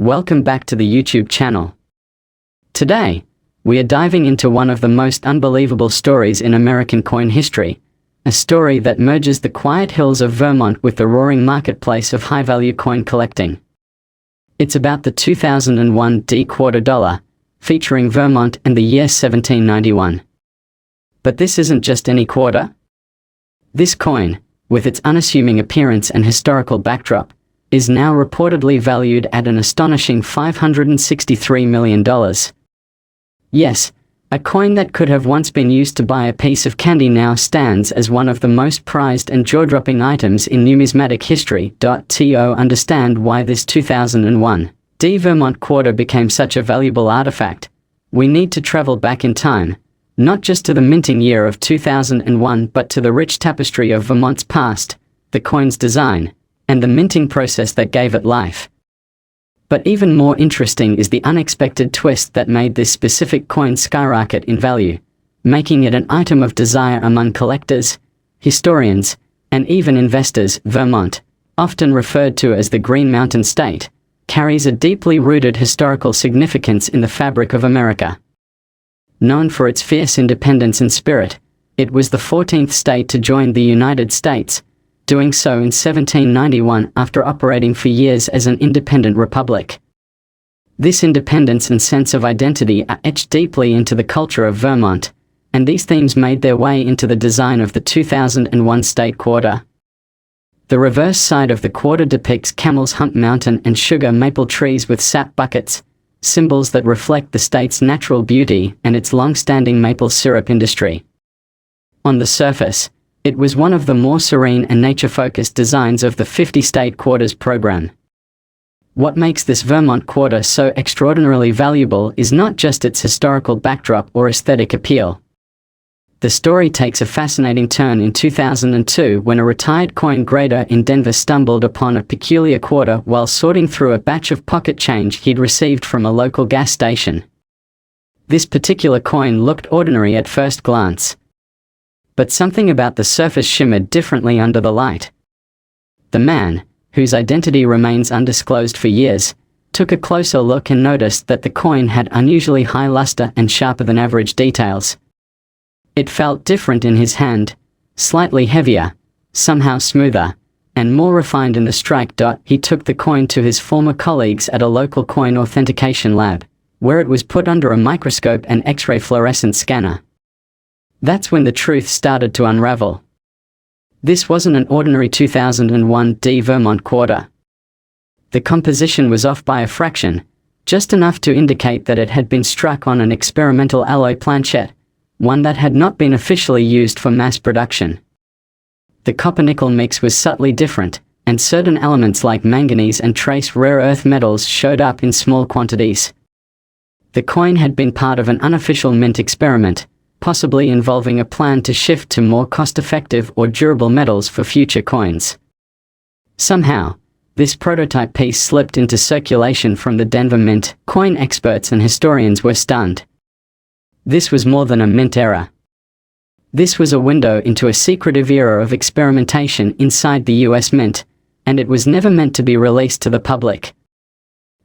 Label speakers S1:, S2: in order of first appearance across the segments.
S1: Welcome back to the YouTube channel. Today, we are diving into one of the most unbelievable stories in American coin history, a story that merges the quiet hills of Vermont with the roaring marketplace of high-value coin collecting. It's about the 2001 D quarter dollar, featuring Vermont and the year 1791. But this isn't just any quarter. This coin, with its unassuming appearance and historical backdrop, is now reportedly valued at an astonishing $563 million. Yes, a coin that could have once been used to buy a piece of candy now stands as one of the most prized and jaw-dropping items in numismatic history. To understand why this 2001 D Vermont quarter became such a valuable artifact, we need to travel back in time, not just to the minting year of 2001 but to the rich tapestry of Vermont's past, the coin's design, and the minting process that gave it life. But even more interesting is the unexpected twist that made this specific coin skyrocket in value, making it an item of desire among collectors, historians, and even investors. Vermont, often referred to as the Green Mountain State, carries a deeply rooted historical significance in the fabric of America. Known for its fierce independence and spirit, it was the 14th state to join the United States, doing so in 1791 after operating for years as an independent republic. This independence and sense of identity are etched deeply into the culture of Vermont, and these themes made their way into the design of the 2001 state quarter. The reverse side of the quarter depicts Camel's Hump Mountain and sugar maple trees with sap buckets, symbols that reflect the state's natural beauty and its long-standing maple syrup industry. On the surface, it was one of the more serene and nature-focused designs of the 50-state quarters program. What makes this Vermont quarter so extraordinarily valuable is not just its historical backdrop or aesthetic appeal. The story takes a fascinating turn in 2002 when a retired coin grader in Denver stumbled upon a peculiar quarter while sorting through a batch of pocket change he'd received from a local gas station. This particular coin looked ordinary at first glance, but something about the surface shimmered differently under the light. The man, whose identity remains undisclosed for years, took a closer look and noticed that the coin had unusually high luster and sharper than average details. It felt different in his hand, slightly heavier, somehow smoother, and more refined in the strike. He took the coin to his former colleagues at a local coin authentication lab, where it was put under a microscope and X-ray fluorescence scanner. That's when the truth started to unravel. This wasn't an ordinary 2001 D Vermont quarter. The composition was off by a fraction, just enough to indicate that it had been struck on an experimental alloy planchet, one that had not been officially used for mass production. The copper-nickel mix was subtly different, and certain elements like manganese and trace rare earth metals showed up in small quantities. The coin had been part of an unofficial mint experiment, possibly involving a plan to shift to more cost-effective or durable metals for future coins. Somehow, this prototype piece slipped into circulation from the Denver Mint. Coin experts and historians were stunned. This was more than a mint error. This was a window into a secretive era of experimentation inside the US Mint, and it was never meant to be released to the public.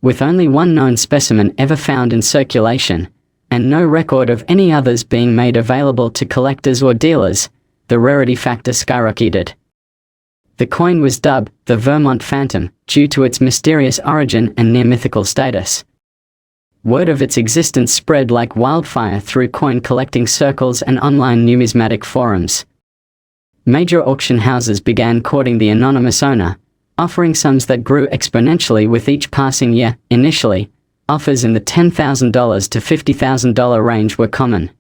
S1: With only one known specimen ever found in circulation, and no record of any others being made available to collectors or dealers, the rarity factor skyrocketed. The coin was dubbed the Vermont Phantom due to its mysterious origin and near-mythical status. Word of its existence spread like wildfire through coin collecting circles and online numismatic forums. Major auction houses began courting the anonymous owner, offering sums that grew exponentially with each passing year. Initially, offers in the $10,000 to $50,000 range were common.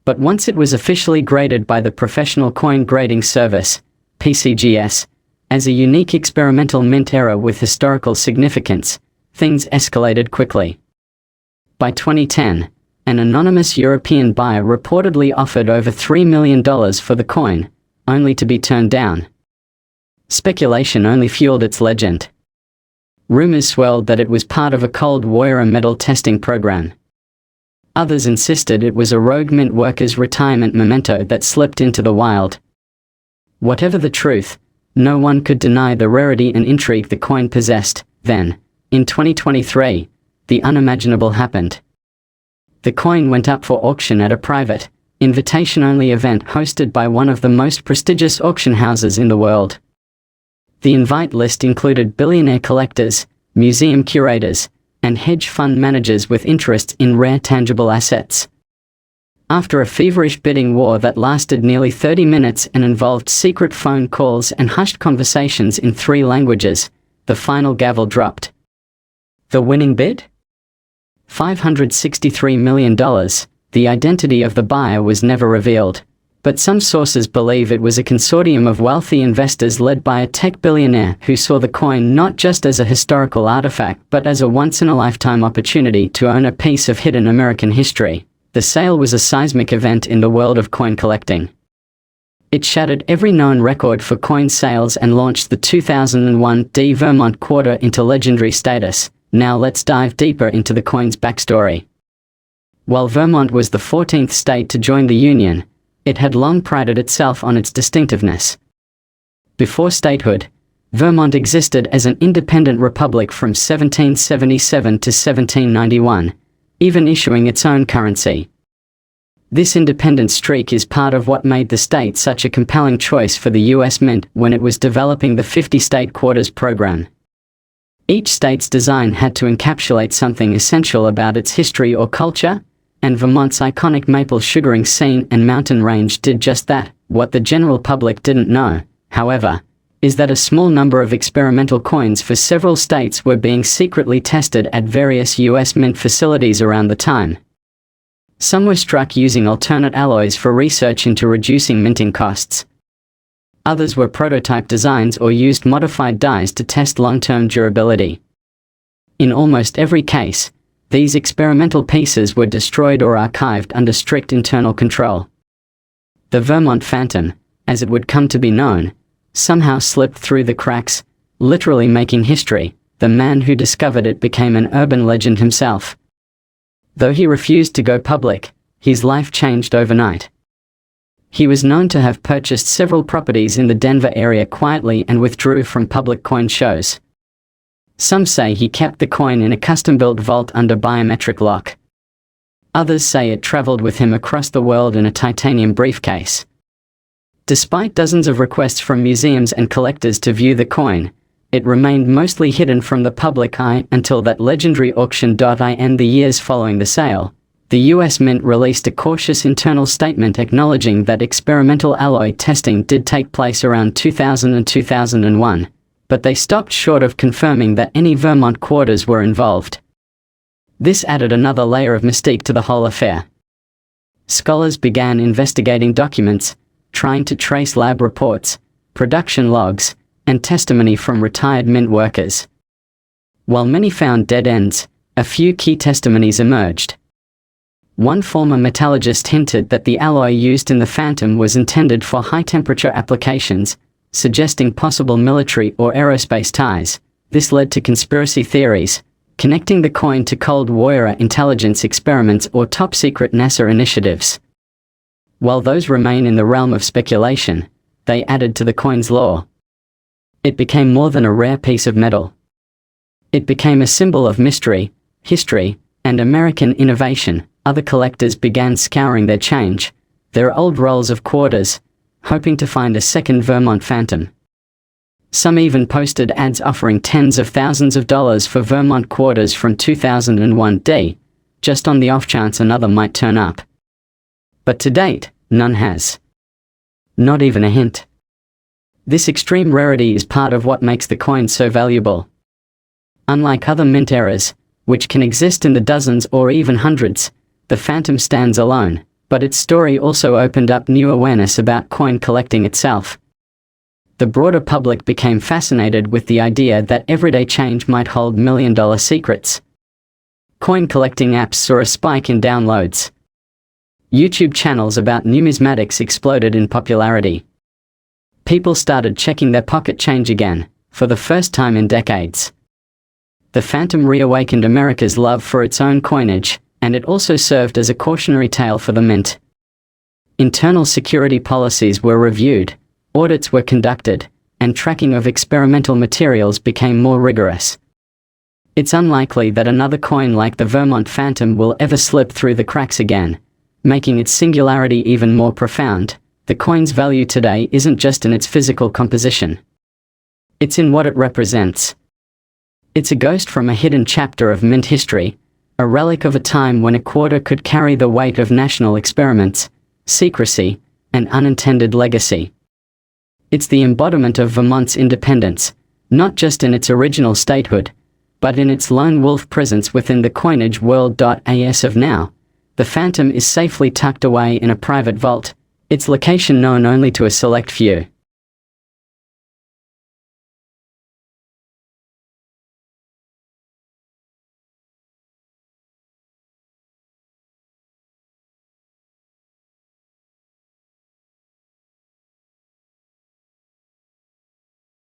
S1: But once it was officially graded by the Professional Coin Grading Service, PCGS, as a unique experimental mint error with historical significance, things escalated quickly. By 2010, an anonymous European buyer reportedly offered over $3 million for the coin, only to be turned down. Speculation only fueled its legend. Rumors swirled that it was part of a Cold War metal testing program. Others insisted it was a rogue mint worker's retirement memento that slipped into the wild. Whatever the truth, no one could deny the rarity and intrigue the coin possessed. Then, In 2023, the unimaginable happened. The coin went up for auction at a private, invitation-only event hosted by one of the most prestigious auction houses in the world. The invite list included billionaire collectors, museum curators, and hedge fund managers with interests in rare tangible assets. After a feverish bidding war that lasted nearly 30 minutes and involved secret phone calls and hushed conversations in 3 languages, the final gavel dropped. The winning bid? $563 million. The identity of the buyer was never revealed, but some sources believe it was a consortium of wealthy investors led by a tech billionaire who saw the coin not just as a historical artifact but as a once-in-a-lifetime opportunity to own a piece of hidden American history. The sale was a seismic event in the world of coin collecting. It shattered every known record for coin sales and launched the 2001 D Vermont quarter into legendary status. Now let's dive deeper into the coin's backstory. While Vermont was the 14th state to join the Union, it had long prided itself on its distinctiveness. Before statehood, Vermont existed as an independent republic from 1777 to 1791, even issuing its own currency. This independent streak is part of what made the state such a compelling choice for the U.S. Mint when it was developing the 50-state quarters program. Each state's design had to encapsulate something essential about its history or culture, and Vermont's iconic maple sugaring scene and mountain range did just that. What the general public didn't know, however, is that a small number of experimental coins for several states were being secretly tested at various U.S. Mint facilities around the time. Some were struck using alternate alloys for research into reducing minting costs. Others were prototype designs or used modified dies to test long-term durability. In almost every case, these experimental pieces were destroyed or archived under strict internal control. The Vermont Phantom, as it would come to be known, somehow slipped through the cracks, literally making history. The man who discovered it became an urban legend himself. Though he refused to go public, his life changed overnight. He was known to have purchased several properties in the Denver area quietly and withdrew from public coin shows. Some say he kept the coin in a custom-built vault under biometric lock. Others say it traveled with him across the world in a titanium briefcase. Despite dozens of requests from museums and collectors to view the coin, it remained mostly hidden from the public eye until that legendary auction. In the years following the sale, the U.S. Mint released a cautious internal statement acknowledging that experimental alloy testing did take place around 2000 and 2001, but they stopped short of confirming that any Vermont quarters were involved. This added another layer of mystique to the whole affair. Scholars began investigating documents, trying to trace lab reports, production logs, and testimony from retired mint workers. While many found dead ends, a few key testimonies emerged. One former metallurgist hinted that the alloy used in the Phantom was intended for high-temperature applications, suggesting possible military or aerospace ties. This led to conspiracy theories, connecting the coin to Cold War intelligence experiments or top-secret NASA initiatives. While those remain in the realm of speculation, they added to the coin's lore. It became more than a rare piece of metal. It became a symbol of mystery, history, and American innovation. Other collectors began scouring their old rolls of quarters, hoping to find a second Vermont Phantom. Some even posted ads offering tens of thousands of dollars for Vermont quarters from 2001, just on the off chance another might turn up. But to date, none has. Not even a hint. This extreme rarity is part of what makes the coin so valuable. Unlike other mint eras, which can exist in the dozens or even hundreds, the Phantom stands alone, but its story also opened up new awareness about coin collecting itself. The broader public became fascinated with the idea that everyday change might hold million-dollar secrets. Coin collecting apps saw a spike in downloads. YouTube channels about numismatics exploded in popularity. People started checking their pocket change again, for the first time in decades. The Phantom reawakened America's love for its own coinage, and it also served as a cautionary tale for the mint. Internal security policies were reviewed, audits were conducted, and tracking of experimental materials became more rigorous. It's unlikely that another coin like the Vermont Phantom will ever slip through the cracks again, making its singularity even more profound. The coin's value today isn't just in its physical composition. It's in what it represents. It's a ghost from a hidden chapter of mint history, a relic of a time when a quarter could carry the weight of national experiments, secrecy, and unintended legacy. It's the embodiment of Vermont's independence, not just in its original statehood, but in its lone wolf presence within the coinage world. As of now, the Phantom is safely tucked away in a private vault, its location known only to a select few.